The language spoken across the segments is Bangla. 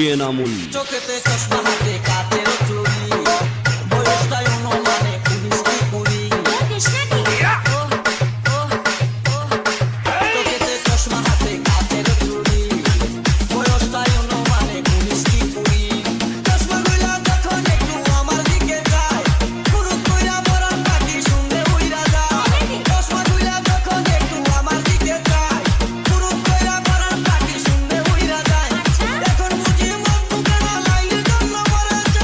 ডিজে নামুল চোখেতে চশমা হাতে কাচের চুড়ি বয়সটাই অনুমানে 19-20 চোখেতে চশমা হাতে কাচের চুড়ি বয়সটাই অনুমানে 19-20 চশমাগুলা যখন একটু আমার দিকে যায় ফুরুত কইরা মরার পাখি শুনলে উইরা যায় চশমাগুলা যখন একটু আমার দিকে যায় ফুরুত কইরা মরার পাখি শুনলে উইরা যায় এখন বুঝি মন বুকে না লাইলের জন্য মরেছে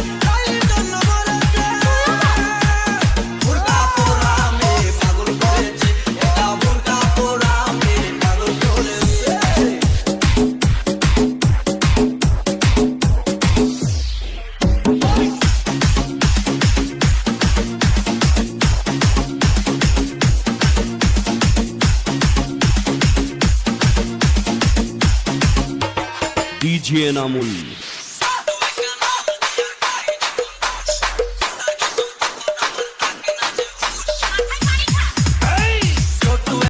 বুরকা পোড়া মে পাগল করেছে এটা বুরকা পোড়া মে পাগল করেছে ডিজে নামুল